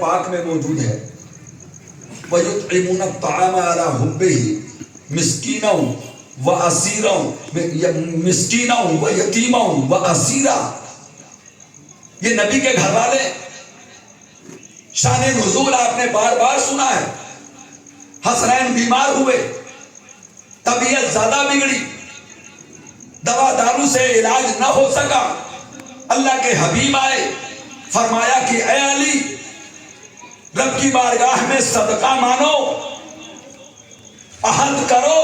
پاک میں موجود ہے وَيُطْعِمُونَ الطَّعَامَ عَلَى حُبِّهِ مِسْكِينًا وَأَسِيرًا مِسْكِينًا وَيَتِيمًا وَأَسِيرًا. یہ نبی کے گھر والے. شان نزول آپ نے بار بار سنا ہے. حسنین بیمار ہوئے, طبیعت زیادہ بگڑی, دوا دارو سے علاج نہ ہو سکا. اللہ کے حبیب آئے, فرمایا کہ اے علی رب کی بارگاہ میں صدقہ مانو, عہد کرو,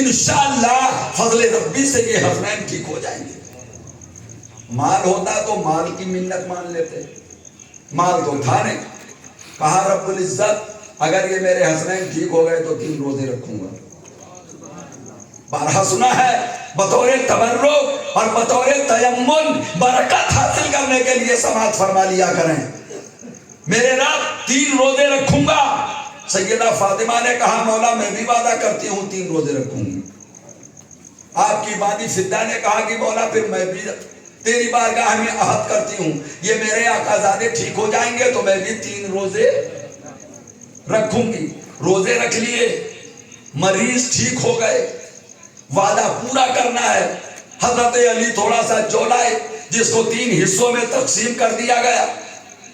انشاءاللہ فضل ربی سے یہ حسنین ٹھیک ہو جائیں گے. مال ہوتا تو مال کی منت مان لیتے, مال تو تھا نہیں. کہا رب العزت اگر یہ میرے حسنین ٹھیک ہو گئے تو 3 روزے رکھوں گا. بارہا سنا ہے بطور تبرک اور بطور تیمن برکت حاصل کرنے کے لیے سماعت فرما لیا کریں. میرے رب 3 روزے رکھوں گا. سیدہ فاطمہ نے کہا مولا میں بھی وعدہ کرتی ہوں 3 روزے رکھوں گی. آپ کی بانی فدہ نے کہا کہ مولا پھر میں بھی تیری بارگاہ میں عہد کرتی ہوں یہ میرے آقا زادے ٹھیک ہو جائیں گے تو میں بھی 3 روزے رکھوں گی. روزے رکھ لیے, مریض ٹھیک ہو گئے, وعدہ پورا کرنا ہے. حضرت علی تھوڑا سا جولائے جس کو 3 حصوں میں تقسیم کر دیا گیا.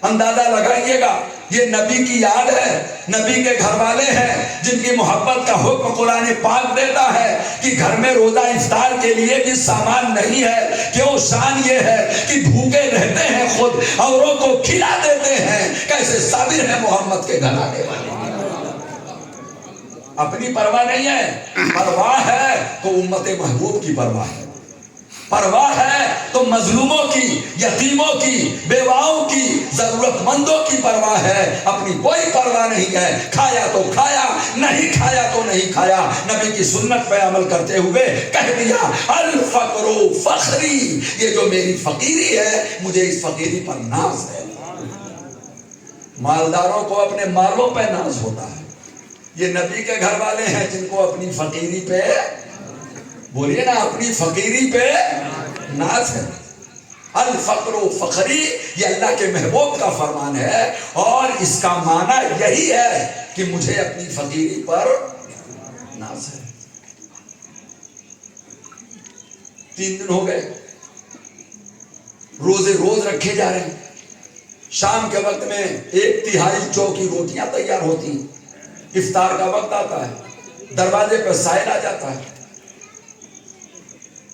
اندازہ لگائیے گا یہ نبی کی یاد ہے, نبی کے گھر والے ہیں جن کی محبت کا حکم قرآن پاک دیتا ہے کہ گھر میں روزہ افطار کے لیے بھی سامان نہیں ہے. کیوں؟ شان یہ ہے کہ بھوکے رہتے ہیں خود, اوروں کو کھلا دیتے ہیں. کیسے صابر ہے محمد کے گھرانے والے. اپنی پرواہ نہیں ہے, پرواہ ہے تو امت محبوب کی پرواہ ہے, پرواہ ہے تو مظلوموں کی, یتیموں کی, بیواؤں کی, ضرورت مندوں کی پرواہ ہے. اپنی کوئی پرواہ نہیں ہے. کھایا تو کھایا, نہیں کھایا تو نہیں کھایا. نبی کی سنت پہ عمل کرتے ہوئے کہہ دیا الفقر فخری, یہ جو میری فقیری ہے مجھے اس فقیری پر ناز ہے. مالداروں کو اپنے مالوں پہ ناز ہوتا ہے. یہ نبی کے گھر والے ہیں جن کو اپنی فقیری پہ, بولیے نا, اپنی فقیری پہ ناز ہے. الفقر و فخری یہ اللہ کے محبوب کا فرمان ہے اور اس کا معنی یہی ہے کہ مجھے اپنی فقیری پر ناز ہے. 3 دن ہو گئے, روزے روز رکھے جا رہے ہیں. شام کے وقت میں 1/3 جو کی روٹیاں تیار ہوتی ہیں. افطار کا وقت آتا ہے, دروازے پر سائل آ جاتا ہے.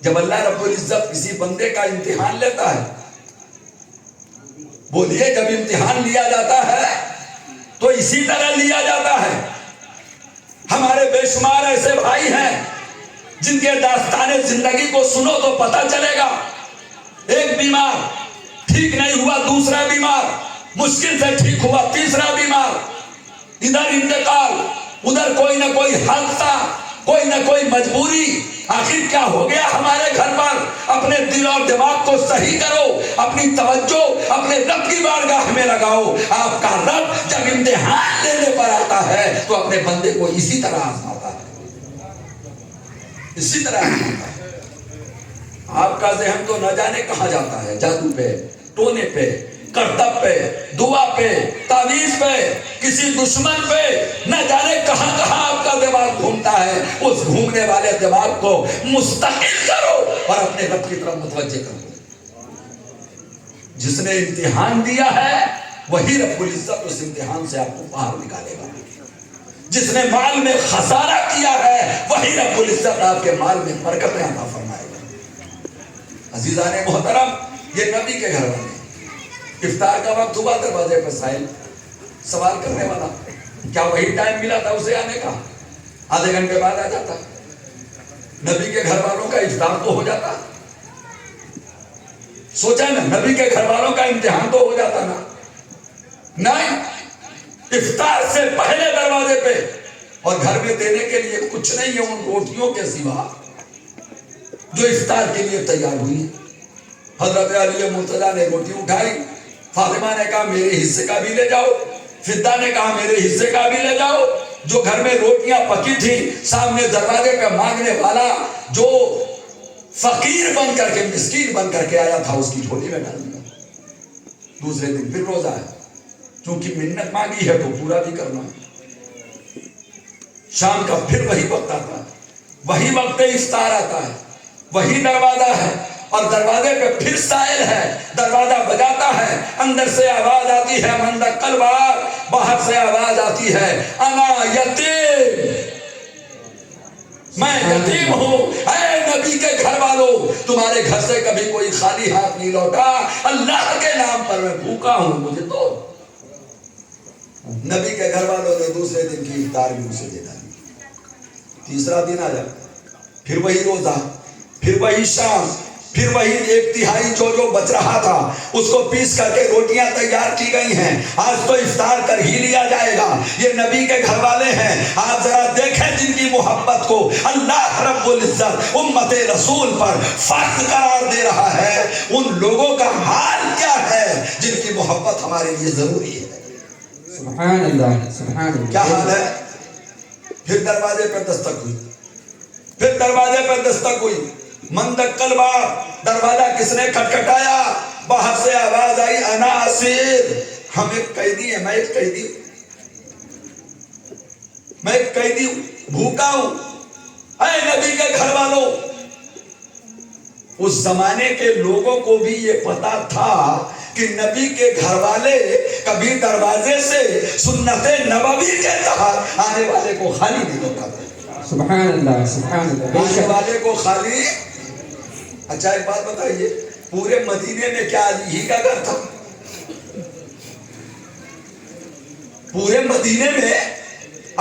جب اللہ رب العزت کسی بندے کا امتحان لیتا ہے, بولیے جب امتحان لیا جاتا ہے تو اسی طرح لیا جاتا ہے. ہمارے بے شمار ایسے بھائی ہیں جن کے داستان زندگی کو سنو تو پتہ چلے گا. ایک بیمار ٹھیک نہیں ہوا, دوسرا بیمار مشکل سے ٹھیک ہوا, تیسرا بیمار, ادھر انتقال, ادھر کوئی نہ کوئی حادثہ, کوئی نہ کوئی مجبوری. آخر کیا ہو گیا ہمارے گھر پر؟ اپنے دل اور دماغ کو صحیح کرو, اپنی توجہ اپنے رب کی بارگاہ میں لگاؤ. آپ کا رب جب امتحان لینے پر آتا ہے تو اپنے بندے کو اسی طرح آزماتا ہے, اسی طرح آزماتا ہے. آپ کا ذہن تو نہ جانے کہاں جاتا ہے, جادو پہ, ٹونے پہ, کرتب پہ, دعا پہ, تعویذ پہ, کسی دشمن پہ, نہ جانے کہاں کہاں آپ کا دماغ گھومتا ہے. اس گھومنے والے دماغ کو مستقل کرو اور اپنے رب کی طرف متوجہ کرو. جس نے امتحان دیا ہے وہی رب العزت اس امتحان سے آپ کو باہر نکالے گا. جس نے مال میں خسارہ کیا ہے وہی رب العزت آپ کے مال میں برکتیں عطا فرمائے گا. عزیزان محترم, یہ نبی کے گھر والے. افطار کا وقت ہوا, دروازے پر سائل سوال کرنے والا, کیا وہی ٹائم ملا تھا اسے آنے کا؟ آدھے گھنٹے بعد آ جاتا. نبی کے گھر والوں کا افطار تو ہو جاتا. سوچا نا, نبی کے گھر والوں کا امتحان تو ہو جاتا نا. نہیں, افطار سے پہلے دروازے پہ, اور گھر میں دینے کے لیے کچھ نہیں ہے ان روٹیوں کے سوا جو افطار کے لیے تیار ہوئی. حضرت علی مرتضیٰ نے روٹی اٹھائی, فاطمہ نے کہا میرے حصے کا بھی لے جاؤ, فدہ نے کہا میرے حصے کا بھی لے جاؤ. جو گھر میں روٹیاں پکی تھی سامنے دروازے پہ مانگنے والا جو فقیر بن کر کے, مسکین بن کر کے آیا تھا, اس کی جھولی میں ڈال دیا. دوسرے دن پھر روزہ ہے، چونکہ منت مانگی ہے تو پورا بھی کرنا ہے۔ شام کا پھر وہی وقت آتا ہے، وہی وقت افطار آتا ہے، وہی دروازہ ہے، اور دروازے پہ پھر سائل ہے، دروازہ بجاتا ہے، اندر سے آواز آتی ہے من دقل باب، باہر سے آواز آتی ہے انا یتیم، میں یتیم ہوں۔ اے نبی کے گھر والوں، تمہارے گھر سے کبھی کوئی خالی ہاتھ نہیں لوٹا، اللہ کے نام پر میں بھوکا ہوں، مجھے تو۔ نبی کے گھر والوں نے دوسرے دن کی افطار بھی اسے دے ڈالی۔ تیسرا دن آیا، پھر وہی روزہ، پھر وہی شام، پھر وہی ایک تہائی جو بچ رہا تھا اس کو پیس کر کے روٹیاں تیار کی گئی ہیں، آج تو افطار کر ہی لیا جائے گا۔ یہ نبی کے گھر والے ہیں، آپ ذرا دیکھیں جن کی محبت کو اللہ رب العزت امت رسول پر فرض قرار دے رہا ہے، ان لوگوں کا حال کیا ہے جن کی محبت ہمارے لیے ضروری ہے۔ سبحان اللہ، سبحان اللہ۔ کیا حال ہے؟ پھر دروازے پر دستک ہوئی، پھر دروازے پر دستک ہوئی، من دقل باب، دروازہ کس نے کھٹکھٹایا؟ باہر سے آواز آئی انا اسیر، ہم ایک قیدی ہیں، میں ایک قیدی ہوں، میں ایک قیدی ہوں، بھوکا ہوں۔ اے نبی کے گھر والوں، اس زمانے کے لوگوں کو بھی یہ پتا تھا کہ نبی کے گھر والے کبھی دروازے سے سنت نبوی کے تحت آنے والے کو خالی نہیں لوٹاتے۔ سبحان اللہ، سبحان اللہ۔ آنے والے کو خالی۔ اچھا ایک بات بتائیے، پورے مدینے میں کیا علی ہی کا گھر تھا؟ پورے مدینے میں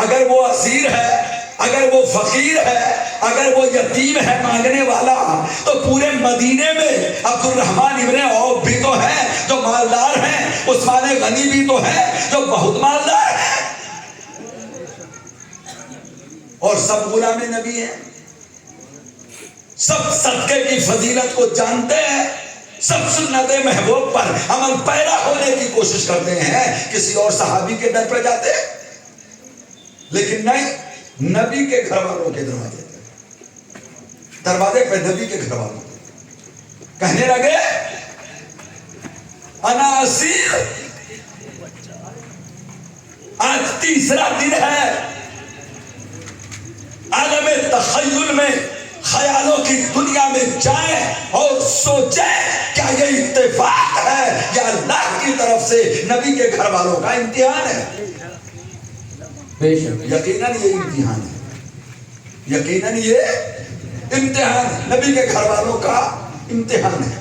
اگر وہ اسیر ہے، اگر وہ فقیر ہے، اگر وہ یتیم ہے مانگنے والا، تو پورے مدینے میں عبد الرحمن ابن عوف بھی تو ہیں جو مالدار ہیں، عثمان غنی بھی تو ہیں جو بہت مالدار ہیں، اور سب غلام نبی ہیں، سب صدقے کی فضیلت کو جانتے ہیں، سب سنت محبوب پر عمل پیرا ہونے کی کوشش کرتے ہیں، کسی اور صحابی کے در پہ جاتے ہیں، لیکن نہیں، نبی کے گھر والوں کے دروازے پہ نبی کے گھر والوں کہنے لگے انا اسیر۔ آج تیسرا دن ہے، عالم تخیل میں، خیالوں کی دنیا میں جائیں اور سوچیں کیا یہ اتفاق ہے یا اللہ کی طرف سے نبی کے گھر والوں کا امتحان ہے؟ یقیناً یہ امتحان ہے، یقیناً یہ امتحان ہے، نبی کے گھر والوں کا امتحان ہے۔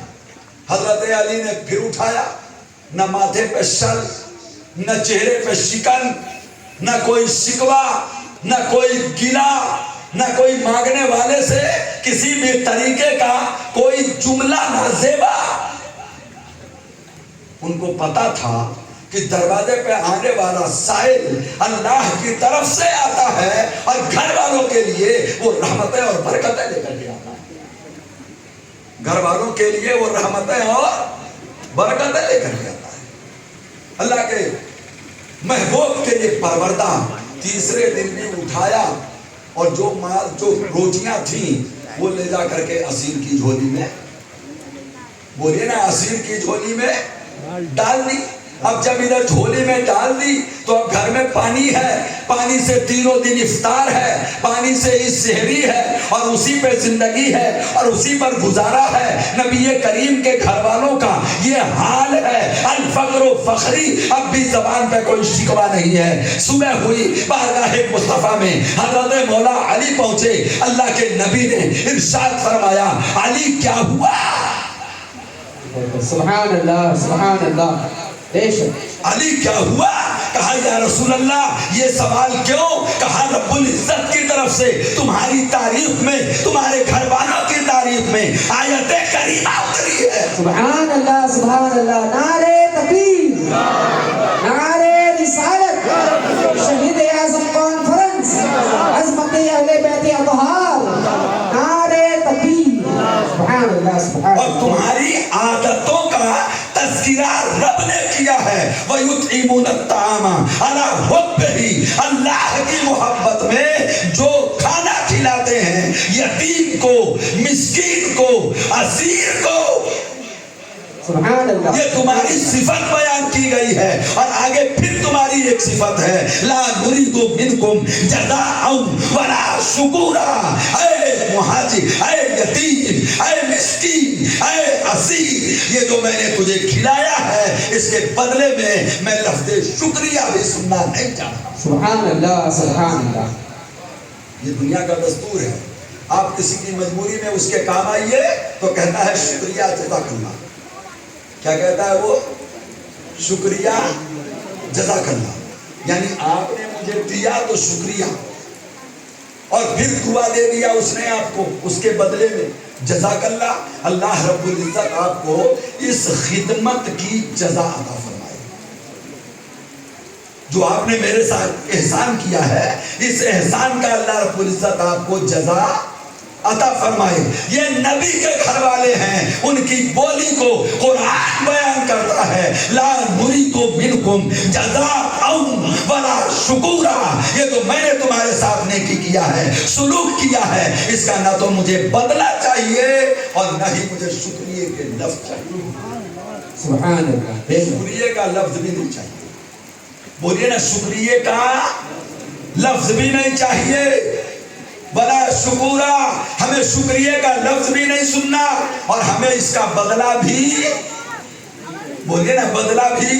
حضرت علی نے پھر اٹھایا، نہ ماتھے پہ شل، نہ چہرے پہ شکن، نہ کوئی شکوہ، نہ کوئی گلا، نہ کوئی مانگنے والے سے کسی بھی طریقے کا کوئی جملہ نازیبا۔ ان کو پتا تھا کہ دروازے پہ آنے والا سائل اللہ کی طرف سے آتا ہے، اور گھر والوں کے لیے وہ رحمتیں اور برکتیں لے کر کے آتا ہے، گھر والوں کے لیے وہ رحمتیں اور برکتیں لے کر کے آتا ہے۔ اللہ کے محبوب کے لیے پروردہ تیسرے دن بھی اٹھایا، اور جو مال، جو روٹیاں تھیں وہ لے جا کر کے اسیر کی جھولی میں، بولیے نا، اسیر کی جھولی میں ڈال دی۔ اب جب ادھر جھولی میں ڈال دی تو اب گھر میں پانی ہے، پانی سے تینوں دن افطار ہے، پانی سے اس سحری ہے، اور اسی پہ زندگی ہے اور اسی پر گزارا ہے۔ نبی کریم کے گھر والوں کا یہ حال ہے، الفقر و فخری، اب بھی زبان پہ کوئی شکوہ نہیں ہے۔ صبح ہوئی، بارگاہ مصطفیٰ میں حضرت مولا علی پہنچے، اللہ کے نبی نے ارشاد فرمایا علی کیا ہوا؟ سبحان اللہ، سبحان اللہ۔ علی کیا ہوا؟ کہا یا رسول اللہ یہ سوال کیوں؟ کہا رب العزت کی طرف سے تمہاری تعریف میں، تمہارے گھر والوں کی تعریف میں آیت کریمہ اتری ہے۔ سبحان اللہ، سبحان اللہ۔ نعرہ تکبیر، نعرہ رسالت، شہید اعظم کانفرنس، عظمت اہل بیت اطہار، نعرہ تکبیر، سبحان اللہ، سبحان اللہ۔ اور تمہاری عادتوں کا تذکرہ رب نے کیا ہے، وَيُطْعِمُونَ الطَّعَامَ عَلَىٰ حُبِّهِ، اللہ کی محبت میں جو کھانا کھلاتے ہیں یتیم کو، مسکین کو، اسیر کو، سبحان اللہ. یہ تمہاری صفت بیان کی گئی ہے. اور آگے پھر تمہاری ایک صفت ہے, لا نريد منکم جزاء ولا شکورا. اے مہاجر, اے یتیم, اے مسکین, اے اسیر, یہ جو میں نے تجھے کھلایا ہے اس کے بدلے میں لفظ شکریہ بھی سننا نہیں چاہتا. سبحان اللہ, سبحان اللہ. یہ دنیا کا دستور ہے. آپ کسی کی مجبوری میں اس کے کام آئیے تو کہتا ہے شکریہ جزاک اللہ. کیا کہتا ہے وہ؟ شکریہ جزاک اللہ. یعنی آپ نے مجھے دیا تو شکریہ, اور پھر دعا دے دیا اس نے آپ کو, اس کے بدلے میں جزاک اللہ. اللہ رب العزت آپ کو اس خدمت کی جزا عطا فرمائے. جو آپ نے میرے ساتھ احسان کیا ہے, اس احسان کا اللہ رب العزت آپ کو جزا عطا فرمائے. یہ نبی کے گھر والے ہیں, ان کی بولی کو قرآن بیان کرتا ہے. لا نريد منکم جزاء ولا شکورا. یہ تو میں نے تمہارے ساتھ نیکی کیا ہے, سلوک کیا ہے, اس کا نہ تو مجھے بدلہ چاہیے اور نہ ہی مجھے شکریہ کے لفظ چاہیے. سبحان اللہ. شکریہ کا لفظ بھی نہیں چاہیے. بولیے نا, شکریہ کا لفظ بھی نہیں چاہیے. بلا شکورا, ہمیں شکریہ کا لفظ بھی نہیں سننا اور ہمیں اس کا بدلہ بھی, بولیے نا, بدلہ بھی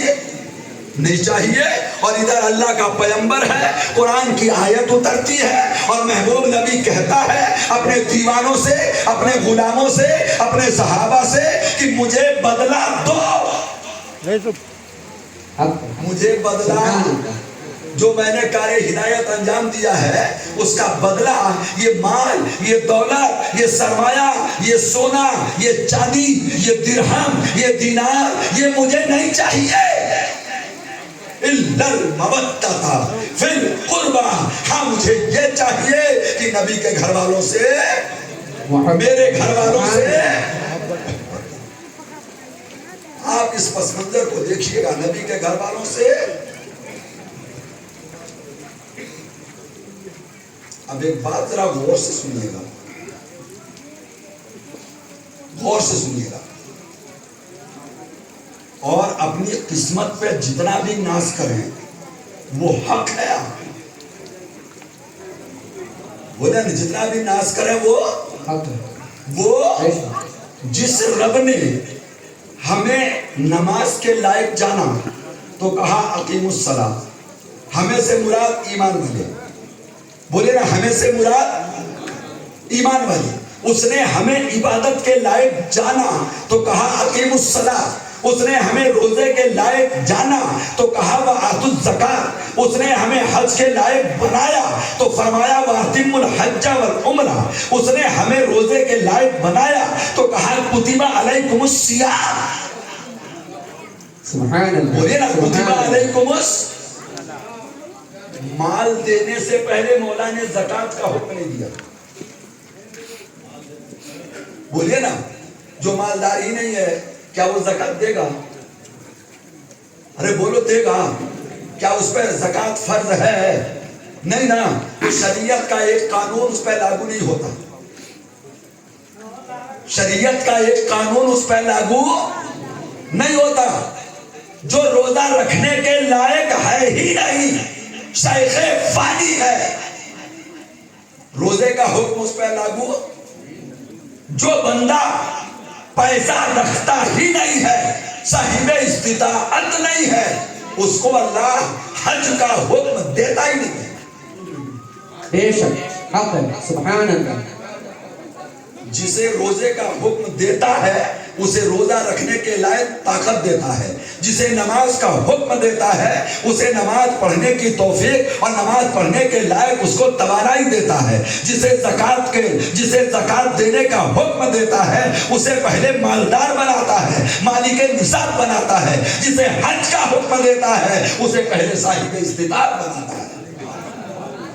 نہیں چاہیے. اور ادھر اللہ کا پیغمبر ہے, قرآن کی آیت اترتی ہے اور محبوب نبی کہتا ہے اپنے دیوانوں سے, اپنے غلاموں سے, اپنے صحابہ سے کہ مجھے بدلہ دو, مجھے بدلہ. جو میں نے کار ہدایت انجام دیا ہے اس کا بدلہ, یہ مال, یہ دولت, یہ سرمایہ, یہ سونا, یہ چاندی, یہ درہم, یہ دینار, یہ مجھے نہیں چاہیے. الا المودۃ فی القربى. ہاں مجھے یہ چاہیے کہ نبی کے گھر والوں سے, میرے گھر والوں سے. آپ اس پس منظر کو دیکھیے گا, نبی کے گھر والوں سے. اب ایک بات ذرا غور سے سنیے گا, غور سے سنیے گا, اور اپنی قسمت پہ جتنا بھی ناز کریں وہ حق ہے. بولے نا, جتنا بھی ناز کریں وہ جس رب نے ہمیں نماز کے لائق جانا تو کہا اقیم الصلاۃ, ہمیں سے مراد ایمان والے. بولے نا, ہمیں سے مراد ایمان والی. اس نے ہمیں عبادت کے لائق جانا تو کہا اقیم الصلاۃ. اس نے ہمیں روزے کے لائق جانا تو کہا وآتوا الزکاۃ. اس نے ہمیں حج کے لائق بنایا تو فرمایا واتموا الحج والعمرہ. اس نے ہمیں روزے کے لائق بنایا تو کہا کتب علیکم الصیام. سبحان اللہ. بولے نا, کتب علیکم الصیام. مال دینے سے پہلے مولا نے زکات کا حکم نہیں دیا. بولیے نا, جو مالدار ہی نہیں ہے کیا وہ زکات دے گا؟ ارے بولو, دے گا کیا؟ اس پہ زکات فرض ہے؟ نہیں نا. شریعت کا ایک قانون اس پہ لاگو نہیں ہوتا. شریعت کا ایک قانون اس پہ لاگو نہیں ہوتا. جو روزہ رکھنے کے لائق ہے ہی نہیں, شیخ فانی ہے, روزے کا حکم اس پہ لاگو. جو بندہ پیسہ رکھتا ہی نہیں ہے, صاحب استطاعت نہیں ہے, اس کو اللہ حج کا حکم دیتا ہی نہیں ہے. بے شک حق ہے. سبحان اللہ. جسے روزے کا حکم دیتا ہے اسے روزہ رکھنے کے لائق طاقت دیتا ہے. جسے نماز کا حکم دیتا ہے اسے نماز پڑھنے کی توفیق اور نماز پڑھنے کے لائق اس کو توانائی دیتا ہے. جسے زکات دینے کا حکم دیتا ہے اسے پہلے مالدار بناتا ہے, مالک نصاب بناتا ہے. جسے حج کا حکم دیتا ہے اسے پہلے صاحب استطاعت بناتا ہے.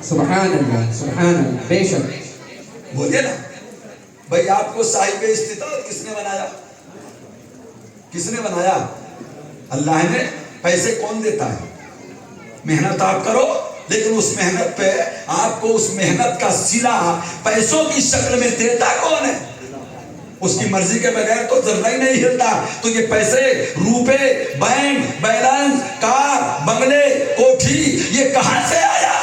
سبحان اللہ, سبحان اللہ. بے شک. بولیے نا بھائی, آپ کو صاحب استطاعت کس نے بنایا؟ کس نے بنایا؟ اللہ نے. پیسے کون دیتا ہے؟ محنت آپ کرو, لیکن اس محنت پہ آپ کو اس محنت کا صلہ پیسوں کی شکل میں دیتا کون ہے؟ اس کی مرضی کے بغیر تو ذرہ ہی نہیں ہلتا. تو یہ پیسے، روپے، بینک بیلنس، کار، بنگلے، کوٹھی، یہ کہاں سے آیا؟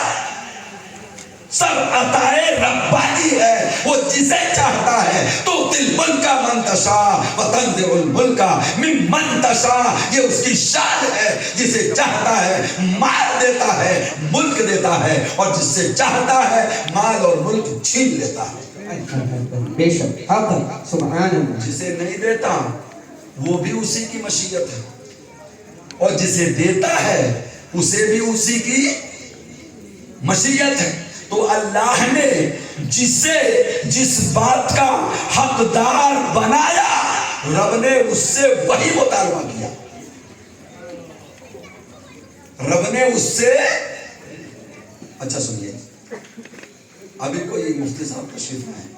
سب عطائے ربانی ہے. وہ جسے چاہتا ہے تو دل ملک کا منتشا وتنزع الملک ممن تشاء. یہ اس کی شان ہے. جسے چاہتا ہے مال دیتا ہے، ملک دیتا ہے، اور جس سے چاہتا ہے مال اور ملک چھین لیتا ہے. بے شک حق ہے. سبحان اللہ. جسے نہیں دیتا وہ بھی اسی کی مشیت ہے، اور جسے دیتا ہے اسے بھی اسی کی مشیت ہے. تو اللہ نے جسے جس بات کا حقدار بنایا، رب نے اس سے وہی مطالبہ کیا. رب نے اس سے، اچھا سنیے، ابھی کوئی مفتی صاحب تشریف لائیں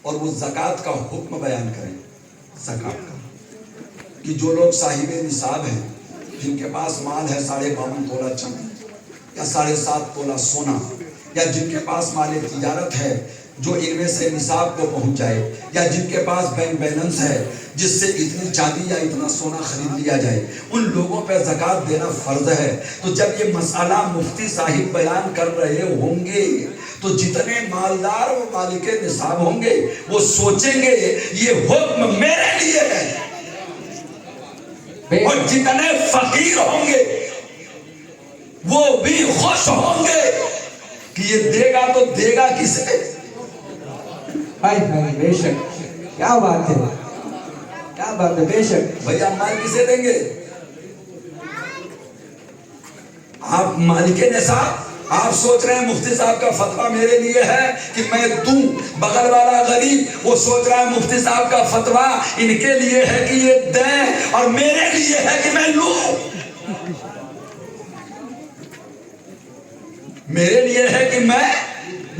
اور وہ زکوٰۃ کا حکم بیان کریں. زکوٰۃ کا کہ جو لوگ صاحب نصاب ہیں، جن کے پاس مال ہے 52.5 تولہ چاندی یا 7.5 تولہ سونا، یا جن کے پاس مال تجارت ہے جو ان میں سے نصاب کو پہنچ جائے، یا جن کے پاس بینک بیلنس ہے جس سے اتنی چاندی یا اتنا سونا خرید لیا جائے، ان لوگوں پہ زکوٰۃ دینا فرض ہے. تو جب یہ مسئلہ مفتی صاحب بیان کر رہے ہوں گے تو جتنے مالدار و مالک نصاب ہوں گے وہ سوچیں گے یہ حکم میرے لیے ہے، اور جتنے فقیر ہوں گے وہ بھی خوش ہوں گے کہ یہ دے گا تو دے گا کسے؟ بے شک. کیا بات ہے، کیا بات ہے. بے شک. بھئی آپ مال کسے دیں گے؟ آپ مالک نصاب، آپ سوچ رہے ہیں مفتی صاحب کا فتویٰ میرے لیے ہے کہ میں دوں. بغل والا غریب وہ سوچ رہا ہے مفتی صاحب کا فتویٰ ان کے لیے ہے کہ یہ دیں، اور میرے لیے ہے کہ میں لوں. میرے لیے ہے کہ میں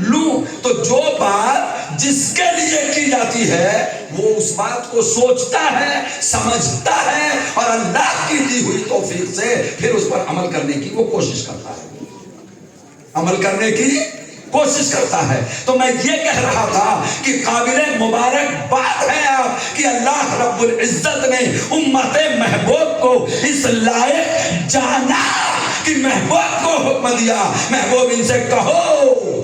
لوں. تو جو بات جس کے لیے کی جاتی ہے وہ اس بات کو سوچتا ہے، سمجھتا ہے، اور اللہ کی دی ہوئی توفیق سے پھر اس پر عمل کرنے کی وہ کوشش کرتا ہے، عمل کرنے کی کوشش کرتا ہے. تو میں یہ کہہ رہا تھا کہ قابل مبارک بات ہے آپ کہ اللہ رب العزت نے امت محبوب کو اس لائق جانا کہ محبوب کو حکم دیا، محبوب ان سے کہو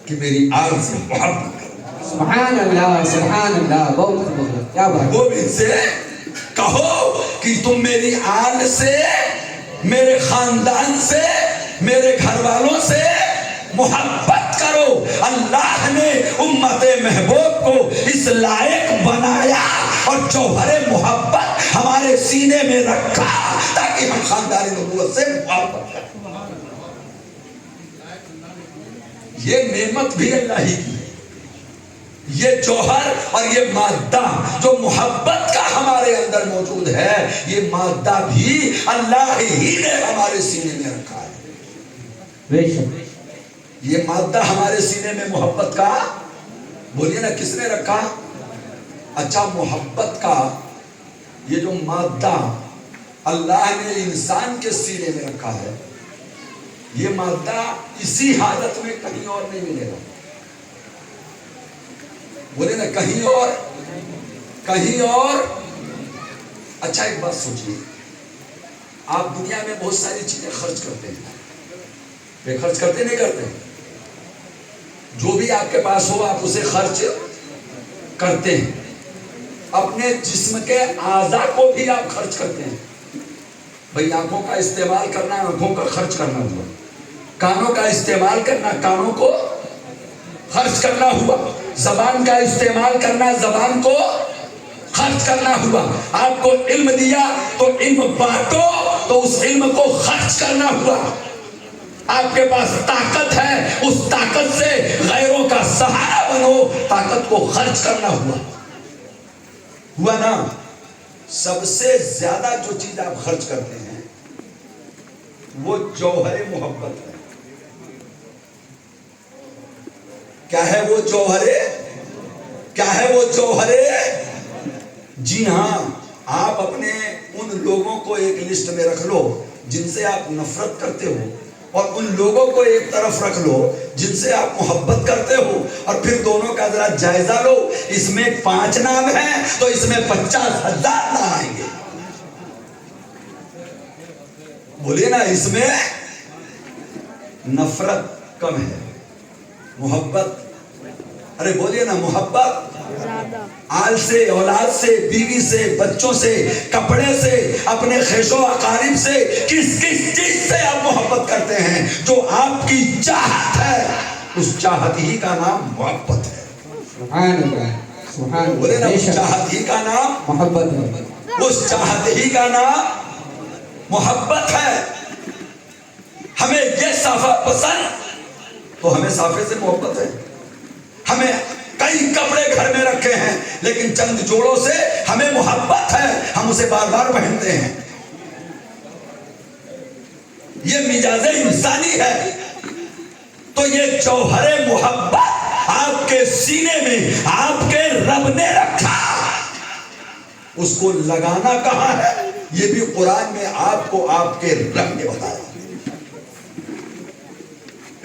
کہ میری آل سے محبت کرو. سبحان اللہ، سبحان اللہ. بہت بہت کیا بات. محبوب ان سے کہو کہ تم میری آل سے، میرے خاندان سے، میرے گھر والوں سے محبت کرو. اللہ نے امت محبوب کو اس لائق بنایا اور جوہر محبت ہمارے سینے میں رکھا تاکہ ہم خاندان نبوت سے محبت کریں. یہ نعمت بھی اللہ ہی کی ہے. یہ جوہر اور یہ مادہ جو محبت کا ہمارے اندر موجود ہے، یہ مادہ بھی اللہ ہی نے ہمارے سینے میں رکھا ہے. بے شک. یہ مادہ ہمارے سینے میں محبت کا، بولیے نا کس نے رکھا؟ اچھا، محبت کا یہ جو مادہ اللہ نے انسان کے سینے میں رکھا ہے، یہ مادہ اسی حالت میں کہیں اور نہیں ملے گا. بولے نا کہیں اور، کہیں اور. اچھا ایک بات سوچیے، آپ دنیا میں بہت ساری چیزیں خرچ کرتے ہیں، بے خرچ کرتے نہیں کرتے؟ جو بھی آپ کے پاس ہو آپ اسے خرچ کرتے ہیں. اپنے جسم کے اعضاء کو بھی آپ خرچ کرتے ہیں. بھئی آنکھوں کا استعمال کرنا، آنکھوں کا خرچ کرنا ہوا. کانوں کا استعمال کرنا، کانوں کو خرچ کرنا ہوا. زبان کا استعمال کرنا، زبان کو خرچ کرنا ہوا. آپ کو علم دیا تو علم بانٹو تو اس علم کو خرچ کرنا ہوا. آپ کے پاس طاقت ہے، اس طاقت سے غیروں کا سہارا بنو، طاقت کو خرچ کرنا ہوا نا. سب سے زیادہ جو چیز آپ خرچ کرتے ہیں وہ جوہر محبت ہے. کیا ہے وہ جوہر؟ کیا ہے وہ جوہر؟ جی ہاں، آپ اپنے ان لوگوں کو ایک لسٹ میں رکھ لو جن سے آپ نفرت کرتے ہو، اور ان لوگوں کو ایک طرف رکھ لو جن سے آپ محبت کرتے ہو، اور پھر دونوں کا ذرا جائزہ لو، اس میں 5 نام ہیں تو اس میں 50,000 نام آئیں گے. بولیے نا، اس میں نفرت کم ہے، محبت، ارے بولیے نا، محبت آل سے، اولاد سے، بیوی سے، بچوں سے، کپڑے سے، اپنے خیش و اقارب سے، کس چیز سے آپ محبت کرتے ہیں؟ جو آپ کی چاہت ہے، اس چاہت ہی کا نام محبت ہے. سبحان اللہ، سبحان اللہ. بولے نا، اس چاہت ہی کا نام محبت ہے. اس چاہت ہی کا نام محبت ہے. ہمیں یہ صافہ پسند تو ہمیں صافے سے محبت ہے. ہمیں کئی کپڑے گھر میں رکھے ہیں لیکن چند جوڑوں سے ہمیں محبت ہے، ہم اسے بار بار پہنتے ہیں. یہ مزاج انسانی ہے. تو یہ جوہر محبت آپ کے سینے میں آپ کے رب نے رکھا، اس کو لگانا کہاں ہے؟ یہ بھی قرآن میں آپ کو آپ کے رب نے بتایا.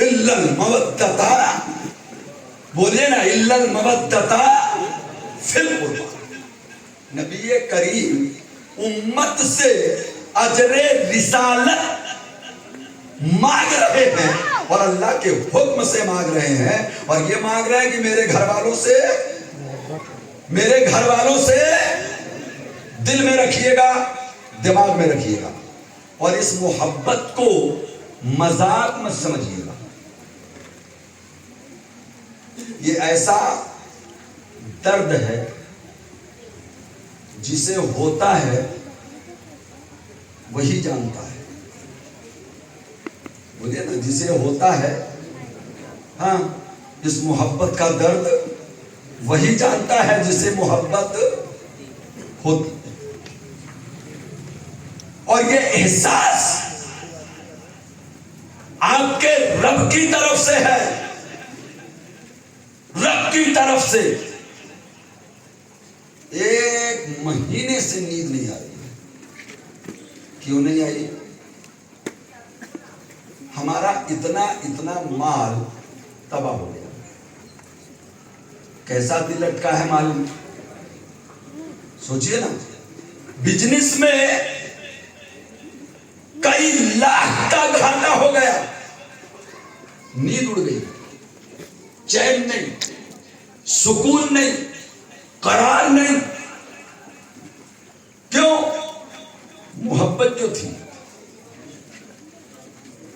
الا المودۃ، بولیے نا، الا المودۃ فی القربى. نبی کریم امت سے اجر رسالت مانگ رہے ہیں اور اللہ کے حکم سے مانگ رہے ہیں، اور یہ مانگ رہے ہیں کہ میرے گھر والوں سے دل میں رکھیے گا، دماغ میں رکھیے گا، اور اس محبت کو مذاق مت سمجھیے گا. یہ ایسا درد ہے جسے ہوتا ہے وہی جانتا ہے. بولیے نا، جسے ہوتا ہے، ہاں، اس محبت کا درد وہی جانتا ہے جسے محبت ہوتی ہے. اور یہ احساس آپ کے رب کی طرف سے ہے. رب کی طرف سے 1 مہینے سے نیند نہیں آ رہی. کیوں نہیں آئی؟ ہمارا اتنا مال تباہ ہو گیا. کیسا دل لٹکا ہے معلوم؟ سوچئے نا، بزنس میں کئی لاکھ کا گھاٹا ہو گیا، نیند اڑ گئی، چین نہیں، سکون نہیں، قرار نہیں. کیوں؟ محبت جو تھی.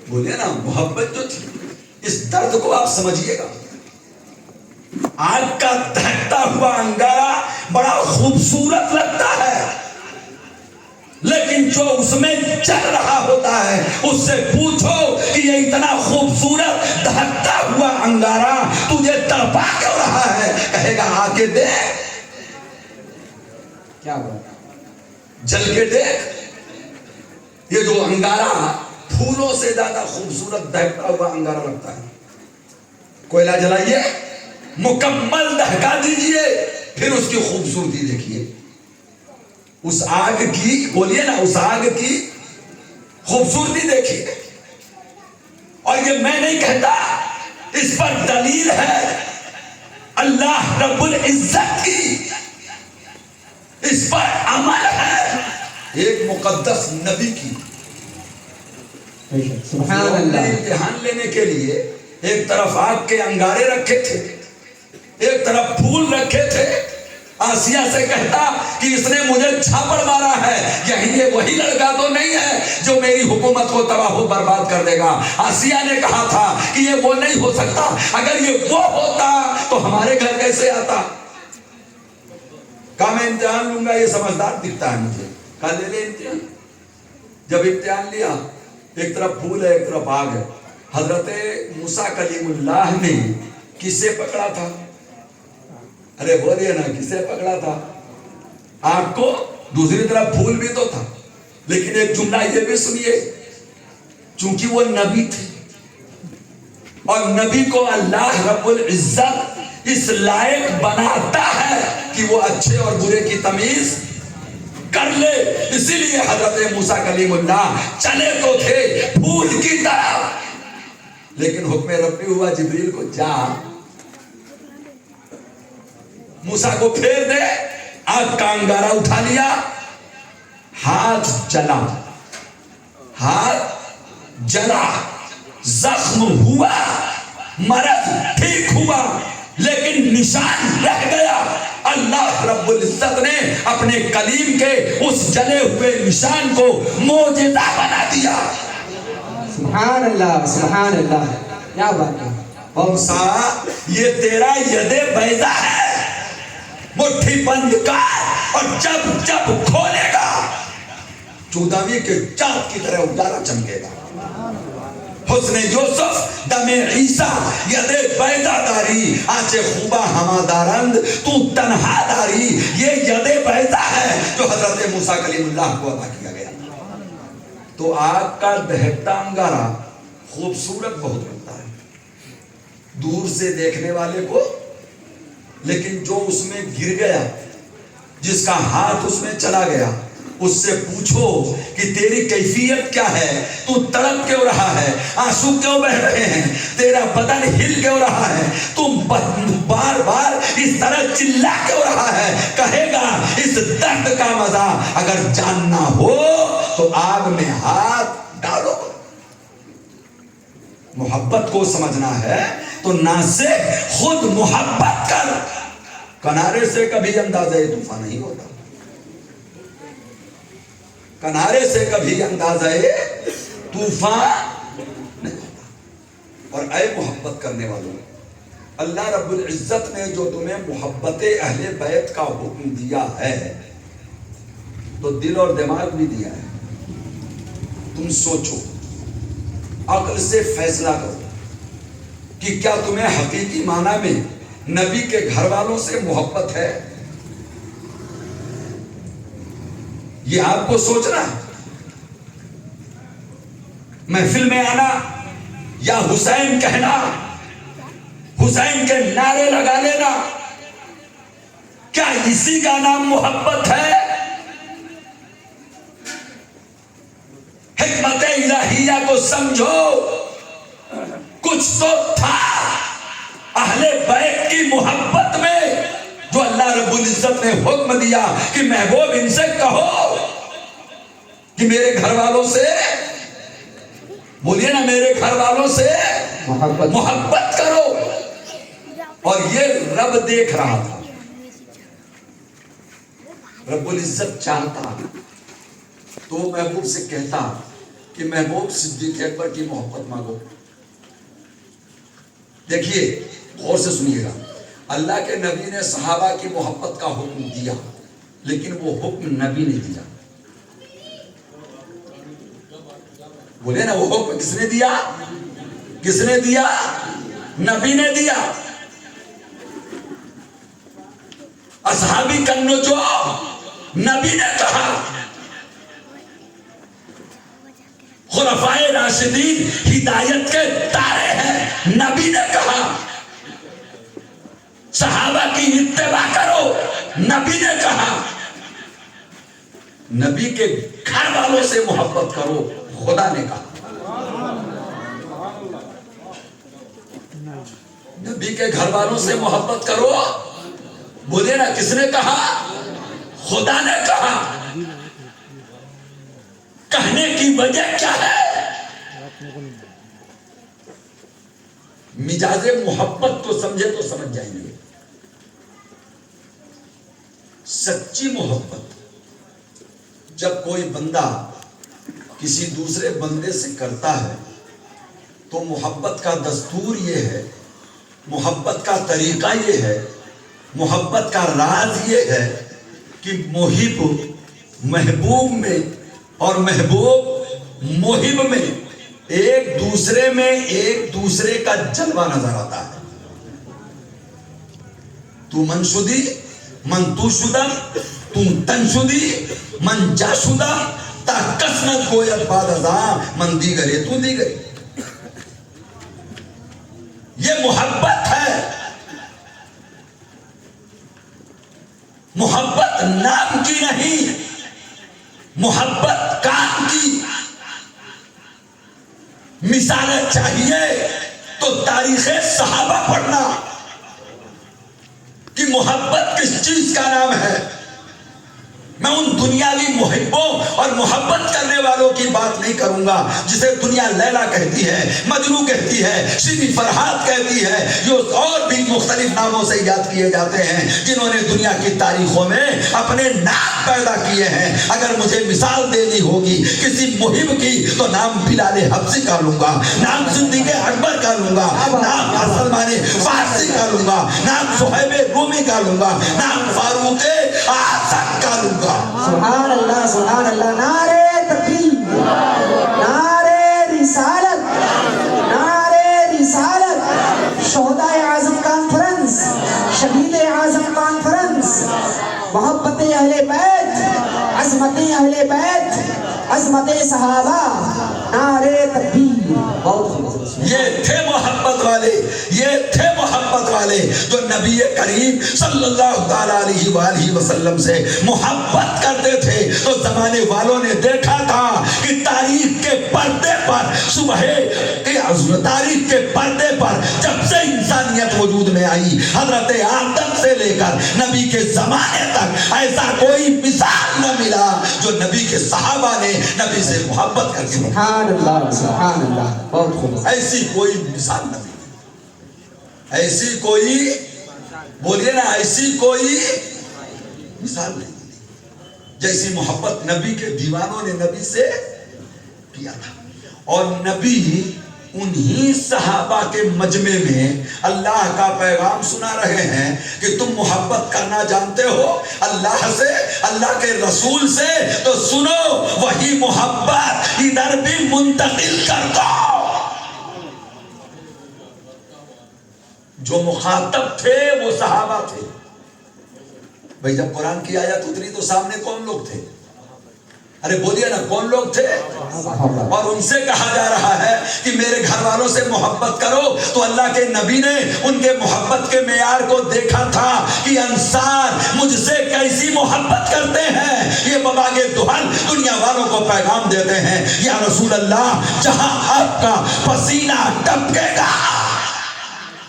بولے نا، محبت جو تھی. اس درد کو آپ سمجھیے گا. آگ کا دہتا ہوا انگارہ بڑا خوبصورت لگتا ہے، لیکن جو اس میں چل رہا ہوتا ہے اس سے پوچھو کہ یہ اتنا خوبصورت دہتا ہوا انگارہ تجھے تڑپا کیوں رہا ہے؟ کہے گا آ کے دیکھ، کیا بات، جل کے دیکھ. یہ جو انگارہ پھولوں سے زیادہ خوبصورت دہتا ہوا انگارہ لگتا ہے. کوئلہ جلائیے، مکمل دہکا دیجئے، پھر اس کی خوبصورتی دیکھیے. اس آگ کی، بولیے نا، اس آگ کی خوبصورتی دیکھیے. اور یہ میں نہیں کہتا، اس پر دلیل ہے اللہ رب العزت کی، اس پر عمل ہے ایک مقدس نبی کی. سبحان اللہ. امتحان لینے کے لیے ایک طرف آگ کے انگارے رکھے تھے، ایک طرف پھول رکھے تھے. آسیہ سے کہتا کہ اس نے مجھے چھاپڑ مارا ہے، یہی یہ وہی لڑکا تو نہیں ہے جو میری حکومت کو تباہ و برباد کر دے گا. آسیہ نے کہا تھا کہ یہ وہ نہیں ہو سکتا، اگر یہ وہ ہوتا تو ہمارے گھر کیسے آتا. کہا میں امتحان لوں گا، یہ سمجھدار دکھتا ہے مجھے. کہا لے لے امتحان. جب امتحان لیا، ایک طرف پھول ہے ایک طرف آگ ہے. حضرت موسیٰ کلیم اللہ نے کسے پکڑا تھا؟ ارے بولیے نا، کسے پکڑا تھا؟ آگ کو. دوسری طرف پھول بھی تو تھا. لیکن ایک جملہ یہ بھی سنیے، چونکہ وہ نبی تھے اور نبی کو اللہ رب العزت اس لائق بناتا ہے کہ وہ اچھے اور برے کی تمیز کر لے. اسی لیے حضرت موسیٰ کلیم اللہ چلے تو تھے پھول کی طرف، لیکن حکم ربی ہوا جبریل کو جا موسیٰ کو پھیر دے. آگ کا انگارہ اٹھا لیا, ہاتھ جلا, ہاتھ جلا, زخم ہوا, مرض ٹھیک ہوا, لیکن نشان رہ گیا. اللہ رب العزت نے اپنے کلیم کے اس جلے ہوئے نشان کو معجزہ بنا دیا. سبحان اللہ, سبحان اللہ, کیا بات ہے. موسیٰ یہ تیرا ید بیضا ہے, مٹھی بند کر اور جب جب کھولے گا چودھویں کے چاند کی طرح اجالا چمکے گا. حسن یوسف دم عیسیٰ ید بیضا داری, آنچ خوبہ ہما دارند تو تنہا داری. یہ ید بیضا ہے جو حضرت موسیٰ کلیم اللہ کو عطا کیا گیا. تو آگ کا دہکتا انگارہ خوبصورت بہت لگتا ہے دور سے دیکھنے والے کو, لیکن جو اس میں گر گیا, جس کا ہاتھ اس میں چلا گیا, اس سے پوچھو کہ تیری کیفیت کیا ہے, تو تڑپ کیوں رہا ہے, آنسو کیوں بہ رہے ہیں, تیرا بدن ہل کیوں رہا ہے, تم بار بار اس طرح چلا کیوں رہا ہے. کہے گا اس درد کا مزہ اگر جاننا ہو تو آگ میں ہاتھ ڈالو. محبت کو سمجھنا ہے تو نہ سے خود محبت کر. کنارے سے کبھی اندازہ طوفان نہیں ہوتا, کنارے سے کبھی اندازہ طوفان نہیں ہوتا. اور اے محبت کرنے والوں, اللہ رب العزت نے جو تمہیں محبت اہل بیت کا حکم دیا ہے تو دل اور دماغ بھی دیا ہے. تم سوچو, عقل سے فیصلہ کرو کہ کیا تمہیں حقیقی معنی میں نبی کے گھر والوں سے محبت ہے. یہ آپ کو سوچنا ہے. محفل میں آنا یا حسین کہنا, حسین کے نعرے لگا لینا, کیا اسی کا نام محبت ہے؟ حکمت الہیہ کو سمجھو. کچھ تو تھا اہل بیت کی محبت میں جو اللہ رب العزت نے حکم دیا کہ محبوب ان سے کہو کہ میرے گھر والوں سے, بولیے نا, میرے گھر والوں سے محبت کرو. اور یہ رب دیکھ رہا تھا. رب العزت چاہتا تو محبوب سے کہتا کہ محبوب صدیق اکبر کی محبت مانگو. دیکھیے غور سے سنیے گا, اللہ کے نبی نے صحابہ کی محبت کا حکم دیا, لیکن وہ حکم نبی نے دیا. بولے نا, وہ حکم کس نے دیا؟ کس نے دیا؟ نبی نے دیا. اصحابی کنو جو نبی نے کہا, خلفائے راشدین ہدایت کے تارے ہیں, نبی نے کہا. صحابہ کی اتباع کرو, نبی نے کہا. نبی کے گھر والوں سے محبت کرو, خدا نے کہا. نبی کے گھر والوں سے محبت کرو, بولے نا, کس نے کہا؟ خدا نے کہا. کہنے کی وجہ کیا ہے؟ مجاز محبت کو سمجھے تو سمجھ جائیں گے. سچی محبت جب کوئی بندہ کسی دوسرے بندے سے کرتا ہے تو محبت کا دستور یہ ہے, محبت کا طریقہ یہ ہے, محبت کا راز یہ ہے کہ محب محبوب میں اور محبوب محب میں ایک دوسرے میں ایک دوسرے کا جلوہ نظر آتا ہے. تو من شدی من تو شدم, تم تن شدی من جا شدم, تا کسنت گوید بعد ازاں من دیگرے تو دیگرے. یہ محبت ہے. محبت نام کی نہیں, محبت کام کی. مثالیں چاہیے تو تاریخ صحابہ پڑھنا کہ محبت کس چیز کا نام ہے. میں ان دنیاوی محبوں اور محبت کرنے والوں کی بات نہیں کروں گا جسے دنیا لیلا کہتی ہے، مجنو کہتی ہے، شیریں فرحات کہتی ہے، یہ اور بھی مختلف ناموں سے یاد کیے جاتے ہیں جنہوں نے دنیا کی تاریخوں میں اپنے نام پیدا کیے ہیں. اگر مجھے مثال دینی ہوگی کسی محب کی تو نام بلال حبشی کا لوں گا، نام صدیق اکبر کا لوں گا، نام سلمان فارسی کا لوں گا، نام صہیب رومی کا لوں گا، نام فاروق اعظم کا لوں گا. سبحان اللہ سبحان اللہ. نعرے تکبیر، نعرے رسالت، نعرے رسالت. شہدائے اعظم کانفرنس، شہید اعظم کانفرنس، محبت اہل بیت، عظمت اہل بیت، عظمت صحابہ. نعرے تکبیر. بہت خوبصورت. یہ تھے محبت والے، یہ تھے محبت والے جو نبی کریم صلی اللہ تعالیٰ علیہ وآلہ وسلم سے محبت کرتے تھے. تو زمانے والوں نے دیکھا تھا کہ تاریخ کے پردے پر صبح تاریخ کے پردے پر جب سے انسانیت وجود میں آئی، حضرت آدم سے لے کر نبی کے زمانے تک ایسا کوئی مثال نہ ملا جو نبی کے صحابہ نے نبی سے محبت کر کے. سبحان اللہ سبحان اللہ. بہت خوب. ایسی کوئی مثال نہ ملی، ایسی کوئی، بولیے نا، ایسی کوئی مثال نہیں ملی جیسی محبت نبی کے دیوانوں نے نبی سے کیا تھا. اور نبی انہی صحابہ کے مجمع میں اللہ کا پیغام سنا رہے ہیں کہ تم محبت کرنا جانتے ہو اللہ سے، اللہ کے رسول سے، تو سنو وہی محبت ادھر بھی منتقل کر دو. جو مخاطب تھے وہ صحابہ تھے. بھئی جب قرآن کی آیت اتری تو سامنے کون لوگ تھے؟ ارے بولیے نا، کون لوگ تھے؟ اور ان سے کہا جا رہا ہے کہ میرے گھر والوں سے محبت کرو. تو اللہ کے نبی نے ان کے محبت کے معیار کو دیکھا تھا کہ انصار مجھ سے کیسی محبت کرتے ہیں. یہ بباغ دہن دنیا والوں کو پیغام دیتے ہیں، یا رسول اللہ جہاں آپ کا پسینہ ٹپکے گا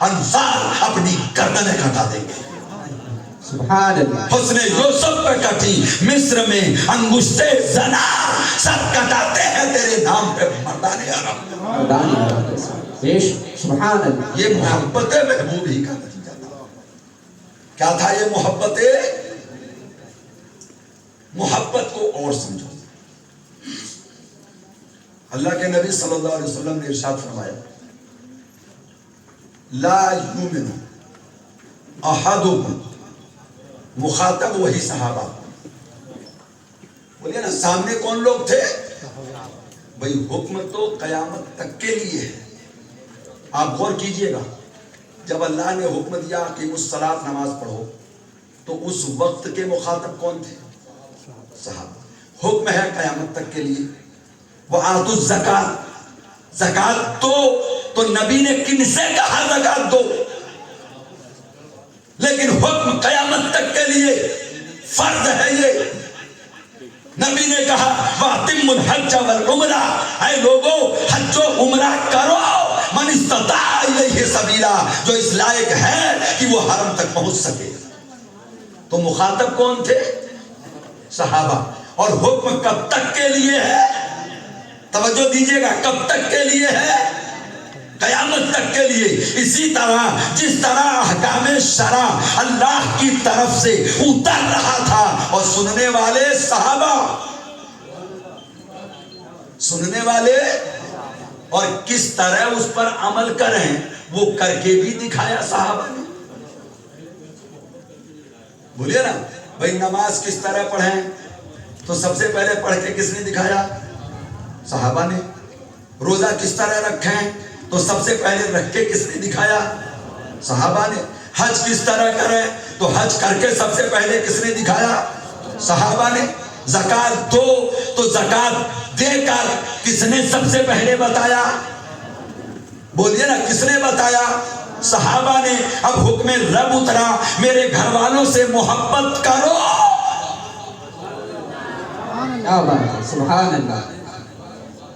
انصار اپنی گردنیں کٹا دیں گے. سبحان اللہ. حسن یوسف پہ کٹی، مصر میں انگشتے زنا سب کٹاتے ہیں تیرے نام پہ مردان عرب. سبحان اللہ. یہ محبت محبوب ہی کا نتیجہ تھا. کیا تھا یہ محبت؟ محبت کو اور سمجھو. اللہ کے نبی صلی اللہ علیہ وسلم نے ارشاد فرمایا لا یؤمن احدکم، مخاطب وہی صحابہ. بولیے نا، سامنے کون لوگ تھے؟ بھئی حکم تو قیامت تک کے لیے ہے. آپ غور کیجئے گا، جب اللہ نے حکم دیا کہ الصلاۃ، نماز پڑھو، تو اس وقت کے مخاطب کون تھے؟ صحابہ. حکم ہے قیامت تک کے لیے. وآتوا الزکاۃ، زکات تو نبی نے کن سے کہا زکات دو؟ لیکن حکم قیامت تک کے لیے فرض ہے. یہ نبی نے کہا وَأَتِمُّ الْحَجَّ وَالْعُمْرَةَ، اے لوگو حج و عمرہ کرو، من استطاع الیہ سبیلا، جو اس لائق ہے کہ وہ حرم تک پہنچ سکے. تو مخاطب کون تھے؟ صحابہ. اور حکم کب تک کے لیے ہے؟ توجہ دیجئے گا، کب تک کے لیے ہے؟ قیامت تک کے لیے. اسی طرح جس طرح احکام شرع اللہ کی طرف سے اتر رہا تھا اور سننے والے صحابہ، سننے والے، اور کس طرح اس پر عمل کریں وہ کر کے بھی دکھایا صحابہ نے. بولیے نا بھئی، نماز کس طرح پڑھیں تو سب سے پہلے پڑھ کے کس نے دکھایا؟ صحابہ نے. روزہ کس طرح رکھیں تو سب سے پہلے رکھ کے کس نے دکھایا؟ صحابہ نے. حج کس طرح کریں تو حج کر کے سب سے پہلے کس نے دکھایا؟ صحابہ نے. زکات دو تو زکات دے کر کس نے سب سے پہلے بتایا؟ بولیے نا، کس نے بتایا؟ صحابہ نے. اب حکم رب اترا میرے گھر والوں سے محبت کرو. سبحان اللہ.